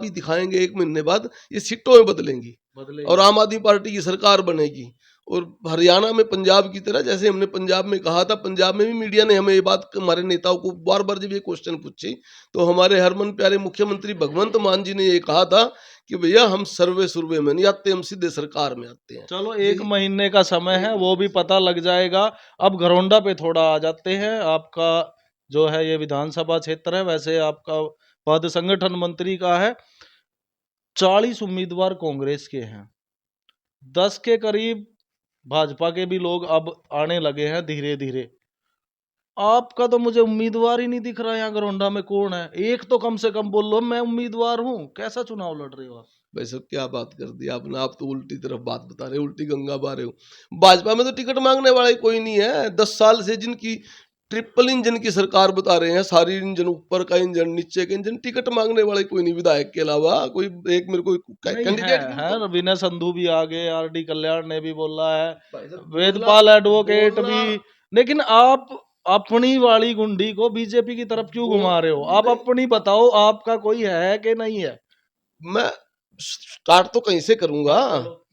भी दिखाएंगे 1 महीने बाद, ये सीटों में बदलेंगी और आम आदमी पार्टी की सरकार बनेगी। और हरियाणा में पंजाब की तरह, जैसे हमने पंजाब में कहा था, पंजाब में भी मीडिया ने हमें ये बात, हमारे नेताओं को बार बार जब ये क्वेश्चन पूछी, तो हमारे हरमन प्यारे मुख्यमंत्री भगवंत मान जी ने ये कहा था कि भैया हम सर्वे सुरवे में नहीं आते, हम सीधे सरकार में आते हैं। चलो 1 महीने का समय है, वो भी पता लग जाएगा। अब घरौंडा पे थोड़ा आ जाते हैं। आपका जो है ये विधानसभा क्षेत्र है, वैसे आपका पद संगठन मंत्री का है। 40 उम्मीदवार कांग्रेस के हैं, 10 के करीब भाजपा के भी लोग अब आने लगे हैं धीरे धीरे। आपका तो मुझे उम्मीदवार ही नहीं दिख रहा यहाँ घरौंडा में। कौन है? एक तो कम से कम बोल लो मैं उम्मीदवार हूँ। कैसा चुनाव लड़ रहे हो आप? भाई साहब क्या बात कर दी आपने, आप तो उल्टी तरफ बात बता रहे हो, उल्टी गंगा बहा रहे हो। भाजपा में तो टिकट मांगने वाला ही कोई नहीं है। 10 साल से जिनकी ट्रिपल इंजन की सरकार बता रहे हैं, सारी इंजन, ऊपर का इंजन, नीचे का इंजन, टिकट मांगने वाले कोई नहीं विधायक के अलावा। कोई एक मेरे को नहीं है, कैंडिडेट है विनय संधू भी आगे, आरडी कल्याण ने भी बोला है, भाई साहब वेदपाल एडवोकेट बोलना भी। लेकिन आप अपनी वाली गुंडी को बीजेपी की तरफ क्यों घुमा रहे हो? आप अपनी बताओ, आपका कोई है कि नहीं है? मैं स्टार्ट तो कहीं से करूंगा।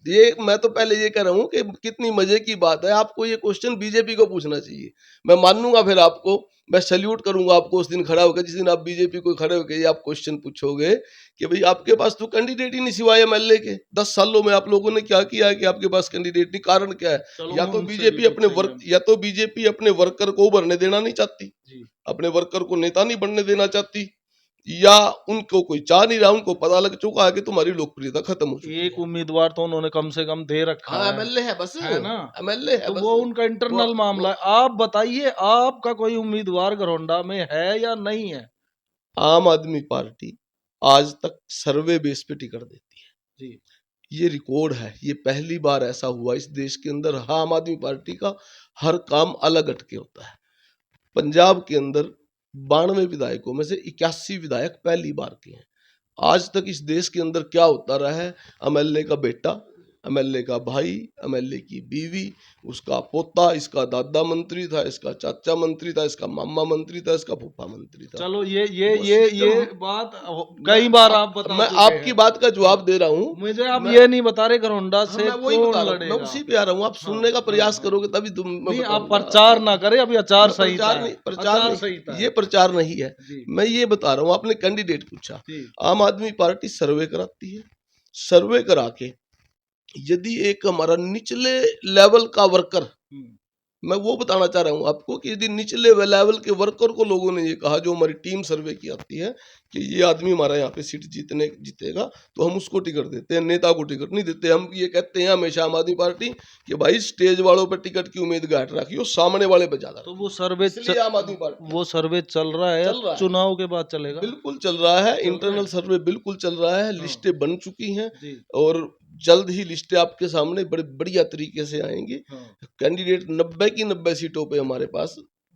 ये मैं तो पहले ये कह रहा हूँ कि कितनी मजे की बात है, आपको ये क्वेश्चन बीजेपी को पूछना चाहिए। मैं मानूंगा, फिर आपको मैं सैल्यूट करूंगा आपको उस दिन खड़ा होकर, जिस दिन आप बीजेपी को खड़े होकर ये आप क्वेश्चन पूछोगे कि भाई आपके पास तो कैंडिडेट ही नहीं सिवाय एमएलए के। 10 सालों में आप लोगों ने क्या किया है कि आपके पास कैंडिडेट नहीं? कारण क्या है? या तो बीजेपी अपने वर्क या तो बीजेपी अपने वर्कर को उभरने देना नहीं चाहती, अपने वर्कर को नेता नहीं बनने देना चाहती, या उनको कोई चाह नहीं रहा, उनको पता लग चुका है कि तुम्हारी लोकप्रियता खत्म हो चुकी है। एक उम्मीदवार तो उन्होंने कम से कम दे रखा हाँ है एमएलए है बस, है ना? एमएलए है तो बस। वो उनका इंटरनल मामला है। आप बताइए, आपका कोई उम्मीदवार घरौंडा में है या नहीं है? आम आदमी पार्टी आज तक सर्वे बेस पे टिकट देती है जी। ये रिकॉर्ड है। ये पहली बार ऐसा हुआ इस देश के अंदर। हाँ, आम आदमी पार्टी का हर काम अलग हटके होता है। पंजाब के अंदर 92 विधायकों में से 81 विधायक पहली बार के हैं। आज तक इस देश के अंदर क्या होता रहा है? एमएलए का बेटा, एमएलए का भाई, एमएलए की बीवी, उसका पोता, इसका दादा मंत्री था, इसका चाचा मंत्री था, इसका मामा मंत्री था, इसका फूफा मंत्री था। चलो वो ये सिस्टम बात कई बार आप बता मैं चुके आपकी हैं। बात का जवाब दे रहा हूँ। मुझे आप मैं ये नहीं बता रहे घरौंडा हाँ, से मैं वही बता कौन रहा हूँ, मैं लड़ेगा? उसी पे आ रहा हूँ। आप हाँ सुनने का हाँ प्रयास हाँ। करोगे तभी मैं नहीं, आप बताऊंगा। प्रचार ना करें, अभी आचार मैं संहिता प्रचार है। नहीं, प्रचार आचार नहीं, संहिता ये है प्रचार नहीं है। जी मैं ये बता रहा हूँ, आपने कैंडिडेट पूछा। जी। आम आदमी पार्टी सर्वे कराती है। सर्वे करा के यदि एक हमारा निचले लेवल का वर्कर, मैं वो बताना चाह रहा हूँ आपको कि यदि निचले लेवल के वर्कर को लोगों ने ये कहा, जो हमारी टीम सर्वे की आती है, कि ये आदमी हमारा यहाँ पे सीट जीतेगा, तो हम उसको टिकट देते हैं, नेता को टिकट नहीं देते। हम ये कहते हैं हमेशा आम आदमी पार्टी कि भाई स्टेज वालों पर टिकट की उम्मीद घाट रखियो, सामने वाले पे ज्यादा। तो वो सर्वे आम आदमी पार्टी वो सर्वे चल रहा है या चल रहा है, चुनाव के बाद चलेगा? बिल्कुल चल रहा है। चल रहा इंटरनल है सर्वे बिल्कुल चल रहा है। हाँ लिस्टें बन चुकी हैं जी और जल्द ही लिस्टें आपके सामने बड़े बढ़िया तरीके से आएंगी। हाँ। कैंडिडेट 90 की 90 सीटों पे हमारे पास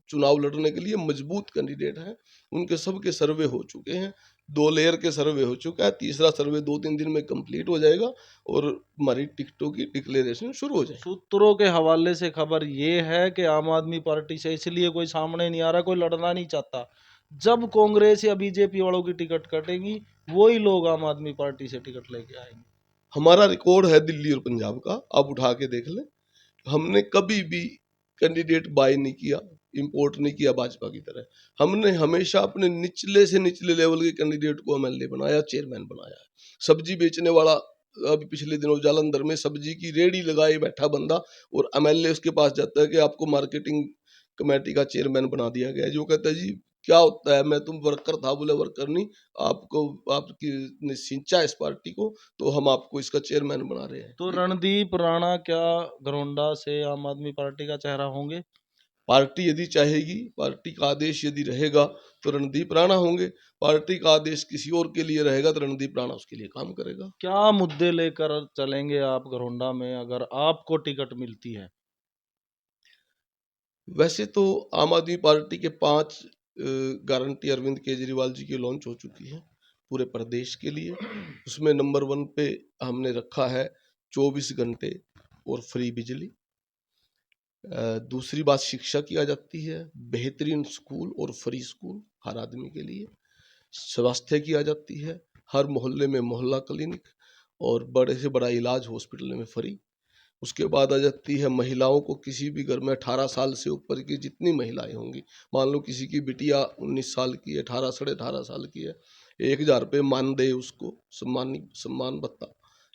चुनाव लड़ने के लिए मजबूत कैंडिडेट हैं। उनके सबके सर्वे हो चुके हैं। 2 लेयर के सर्वे हो चुका है, तीसरा सर्वे 2-3 दिन में कंप्लीट हो जाएगा और हमारी टिकटों की डिक्लेरेशन शुरू हो जाएगी। सूत्रों के हवाले से खबर ये है कि आम आदमी पार्टी से इसलिए कोई सामने नहीं आ रहा, कोई लड़ना नहीं चाहता। जब कांग्रेस या बीजेपी वालों की टिकट कटेंगी, वही लोग आम आदमी पार्टी से टिकट लेके आएंगे। हमारा रिकॉर्ड है दिल्ली और पंजाब का, आप उठा के देख लें। हमने कभी भी कैंडिडेट बाय नहीं किया, इंपोर्ट नहीं किया भाजपा की तरह। हमने हमेशा अपने निचले से निचले लेवल के कैंडिडेट को एमएलए बनाया, चेयरमैन बनाया है। सब्जी बेचने वाला, अभी पिछले दिनों जालंधर में सब्जी की रेडी लगाए बैठा बंदा, और एमएलए उसके पास जाता है कि आपको मार्केटिंग कमेटी का चेयरमैन बना दिया गया है। जो कहता है जी क्या होता है, मैं तुम वर्कर था, बोले वर्कर नहीं, आपको आपकी ने सिंचा इस पार्टी को, तो हम आपको इसका चेयरमैन बना रहे हैं। तो रणदीप राणा क्या घरौंडा से आम आदमी पार्टी का चेहरा होंगे? पार्टी यदि चाहेगी, पार्टी का आदेश यदि रहेगा तो रणदीप राणा होंगे। पार्टी का आदेश किसी और के लिए रहेगा तो रणदीप राणा उसके लिए काम करेगा। क्या मुद्दे लेकर चलेंगे आप घरौंडा में अगर आपको टिकट मिलती है? वैसे तो आम आदमी पार्टी के 5 गारंटी अरविंद केजरीवाल जी की लॉन्च हो चुकी है पूरे प्रदेश के लिए। उसमें नंबर 1 पे हमने रखा है 24 घंटे और फ्री बिजली। दूसरी बात शिक्षा की आ जाती है, बेहतरीन स्कूल और फ्री स्कूल हर आदमी के लिए। स्वास्थ्य की आ जाती है, हर मोहल्ले में मोहल्ला क्लिनिक और बड़े से बड़ा इलाज हॉस्पिटल में फ्री। उसके बाद आ जाती है महिलाओं को, किसी भी घर में 18 साल से ऊपर की जितनी महिलाएं होंगी, मान लो किसी की बिटिया 19 साल की है, 18 साढ़े 18 साल की है, 1,000 रुपये मानदेय उसको, सम्मान भत्ता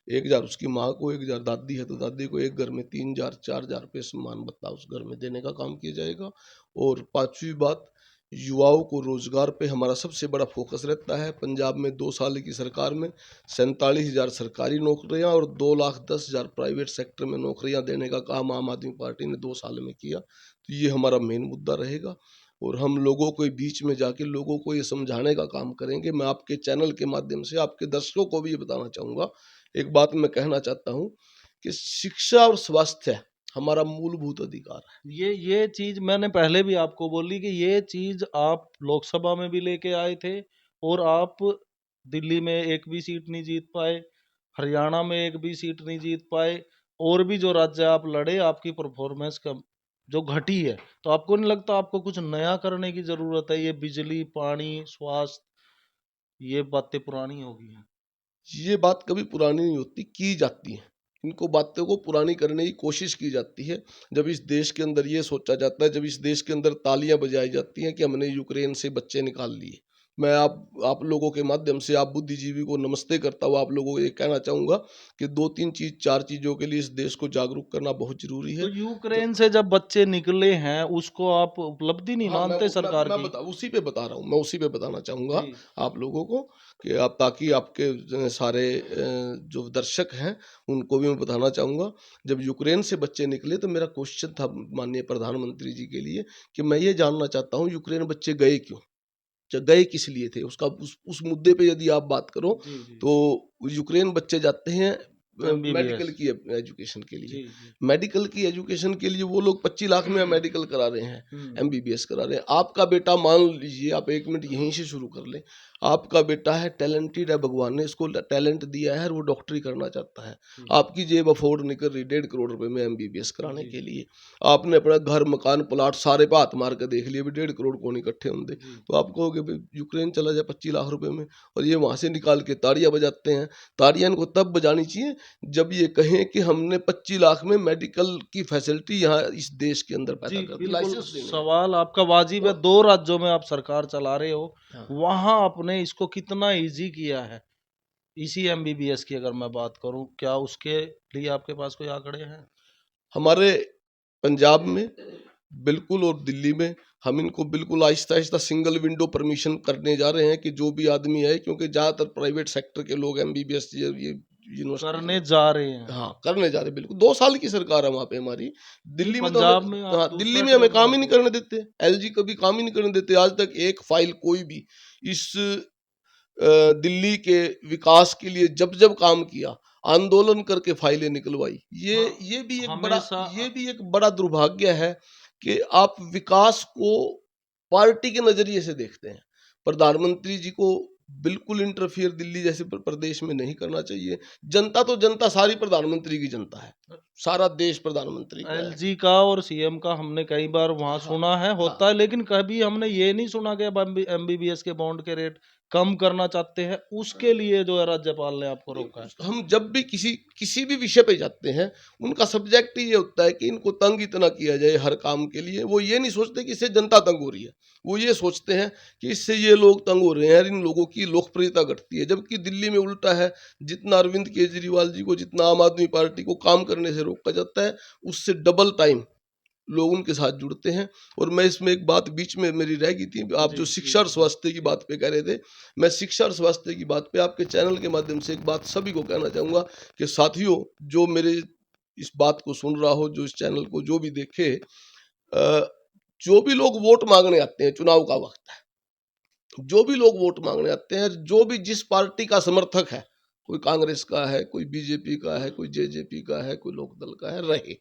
1,000 उसकी माँ को, 1,000 दादी है तो दादी को, एक घर में 3,000 4,000 रुपये सम्मान भत्ता उस घर में देने का काम किया जाएगा। और पांचवी बात, युवाओं को रोजगार पे हमारा सबसे बड़ा फोकस रहता है। पंजाब में 2 साल की सरकार में 47,000 सरकारी नौकरियां और 2,10,000 प्राइवेट सेक्टर में नौकरियां देने का काम आम आदमी पार्टी ने 2 साल में किया। तो ये हमारा मेन मुद्दा रहेगा और हम लोगों के बीच में जाके लोगों को ये समझाने का काम करेंगे। मैं आपके चैनल के माध्यम से आपके दर्शकों को भी ये बताना चाहूँगा, एक बात मैं कहना चाहता हूँ कि शिक्षा और स्वास्थ्य हमारा मूलभूत अधिकार है। ये चीज मैंने पहले भी आपको बोली कि ये चीज आप लोकसभा में भी लेके आए थे और आप दिल्ली में एक भी सीट नहीं जीत पाए, हरियाणा में एक भी सीट नहीं जीत पाए, और भी जो राज्य आप लड़े आपकी परफॉर्मेंस का जो घटी है। तो आपको नहीं लगता आपको कुछ नया करने की जरूरत है? ये बिजली, पानी, स्वास्थ्य, ये बातें पुरानी हो गई हैं। ये बात कभी पुरानी नहीं होती, की जाती है। इनको बातों को पुरानी करने की कोशिश की जाती है। जब इस देश के अंदर ये सोचा जाता है, जब इस देश के अंदर तालियां बजाई जाती हैं कि हमने यूक्रेन से बच्चे निकाल लिए। मैं आप लोगों के माध्यम से, आप बुद्धिजीवी को नमस्ते करता हुआ आप लोगों को ये कहना चाहूँगा कि 2-3 चीज़, 4 चीज़ों के लिए इस देश को जागरूक करना बहुत ज़रूरी तो है। यूक्रेन से जब बच्चे निकले हैं उसको आप उपलब्धि नहीं हाँ, मानते सरकार मैं की? उसी पे बता रहा हूँ, मैं उसी पे बताना चाहूँगा जी। आप लोगों को कि आप, ताकि आपके सारे जो दर्शक हैं उनको भी मैं बताना चाहूँगा। जब यूक्रेन से बच्चे निकले तो मेरा क्वेश्चन था माननीय प्रधानमंत्री जी के लिए कि मैं ये जानना चाहता हूँ यूक्रेन बच्चे गए क्यों? गए किस लिए थे? उसका उस मुद्दे पे यदि आप बात करो जी, जी। तो यूक्रेन बच्चे जाते हैं मेडिकल एमबीबीएस। की एजुकेशन के लिए। जी, जी। मेडिकल की एजुकेशन के लिए वो लोग 25 लाख में मेडिकल करा रहे हैं, हुँ। एमबीबीएस करा रहे हैं। आपका बेटा, मान लीजिए, आप 1 मिनट यहीं से शुरू कर लें। आपका बेटा है, टैलेंटेड है, भगवान ने इसको टैलेंट दिया है और वो डॉक्टरी करना चाहता है। जी। आपकी जेब अफोर्ड नहीं कर रही 1.5 करोड़ रुपए में एमबीबीएस कराने जी, के जी। लिए। आपने अपना घर, मकान, प्लॉट सारे पे हाथ मार के देख लिए, भी 1.5 करोड़ कौन इकट्ठे होंगे। जी। तो आप कहोगे भाई यूक्रेन चला जाए 25 लाख रुपए में, और ये वहां से निकाल के ताड़ियां बजाते हैं। ताड़ियां इनको तब बजानी चाहिए जब ये कहें कि हमने 25 लाख में मेडिकल की फैसिलिटी यहाँ इस देश के अंदर जी, पैदा कर दी, बिल्कुल लाइसेंस देने हैं। सवाल आपका वाजिब है। तो 2 राज्यों में आप सरकार चला रहे हो, हाँ, वहाँ आपने इसको कितना ईज़ी किया है? इसी एमबीबीएस की अगर मैं बात करूँ, क्या उसके लिए आपके पास कोई आंकड़े हैं? हमारे पंजाब में बिल्कुल और दिल्ली में हम इनको बिल्कुल आहिस्ता-आहिस्ता सिंगल विंडो परमिशन करने जा रहे हैं कि जो भी आदमी है, क्योंकि ज़्यादातर प्राइवेट सेक्टर के लोग एमबीबीएस ये यूनिवर्सिटी करने जा रहे हैं। हाँ, करने जा रहे हैं बिल्कुल। 2 साल की सरकार है वहाँ पे हमारी। नहीं, दिल्ली में तो हमें, पंजाब में आप हाँ, दिल्ली दूसरा में हमें ट्रेंड काम ही नहीं रखो। करने देते। एलजी कभी काम ही नहीं करने देते। आज तक एक फाइल कोई भी इस दिल्ली के विकास के लिए जब काम किया, आंदोलन करके फाइलें निकलवाई। हाँ, ये भी एक बड़ा, हमेशा ये भी एक बड़ा दुर्भाग्य है कि आप विकास को पार्टी के नज़रिए से देखते हैं। प्रधानमंत्री जी को बिल्कुल इंटरफियर दिल्ली जैसे प्रदेश में नहीं करना चाहिए। जनता तो जनता सारी प्रधानमंत्री की जनता है। सारा देश प्रधानमंत्री का है। एलजी का और सीएम का हमने कई बार वहाँ हाँ, सुना है, हाँ। होता है, लेकिन कभी हमने ये नहीं सुना कि अब एमबीबीएस के बॉन्ड के रेट कम करना चाहते हैं। उसके लिए जो है राज्यपाल ने आपको नहीं, रोका है। हम जब भी किसी भी विषय पे जाते हैं, उनका सब्जेक्ट ही ये होता है कि इनको तंग इतना किया जाए हर काम के लिए। वो ये नहीं सोचते कि इससे जनता तंग हो रही है। वो ये सोचते हैं कि इससे ये लोग तंग हो रहे हैं, इन लोगों की लोकप्रियता घटती है। जबकि दिल्ली में उल्टा है। जितना अरविंद केजरीवाल जी को, जितना आम आदमी पार्टी को काम करने से रोका जाता है, उससे डबल टाइम लोग उनके साथ जुड़ते हैं। और मैं इसमें एक बात बीच में मेरी रह गई थी, आप जी, जो जी, शिक्षा और जी, स्वास्थ्य की जी। बात पे कह रहे थे, मैं शिक्षा और स्वास्थ्य की बात पे आपके चैनल के माध्यम से एक बात सभी को कहना चाहूँगा कि साथियों, जो मेरे इस बात को सुन रहा हो, जो इस चैनल को जो भी देखे, जो भी लोग वोट मांगने आते हैं, चुनाव का वक्त है, जो भी लोग वोट मांगने आते हैं, जो भी जिस पार्टी का समर्थक है, कोई कांग्रेस का है, कोई बीजेपी का है, कोई जेजेपी का है, कोई लोकदल का है, रहे।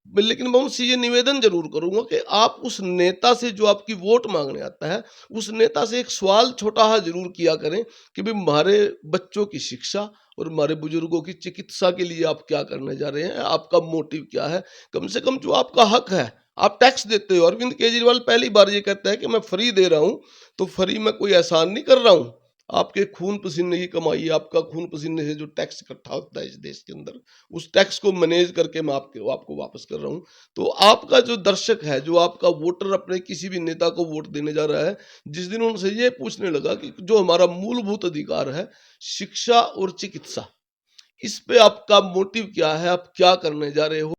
लेकिन मैं उनसे ये निवेदन जरूर करूंगा कि आप उस नेता से, जो आपकी वोट मांगने आता है, उस नेता से एक सवाल छोटा सा जरूर किया करें कि भाई हमारे बच्चों की शिक्षा और हमारे बुजुर्गों की चिकित्सा के लिए आप क्या करने जा रहे हैं, आपका मोटिव क्या है। कम से कम जो आपका हक है, आप टैक्स देते हो। अरविंद केजरीवाल पहली बार ये कहता है कि मैं फ्री दे रहा हूं, तो फ्री में कोई एहसान नहीं कर रहा हूं, आपके खून पसीने की कमाई, आपका खून पसीने से जो टैक्स इकट्ठा होता है इस देश के अंदर, उस टैक्स को मैनेज करके मैं आपको वापस कर रहा हूँ। तो आपका जो दर्शक है, जो आपका वोटर अपने किसी भी नेता को वोट देने जा रहा है, जिस दिन उनसे ये पूछने लगा कि जो हमारा मूलभूत अधिकार है, शिक्षा और चिकित्सा, इस पे आपका मोटिव क्या है? आप क्या करने जा रहे हो?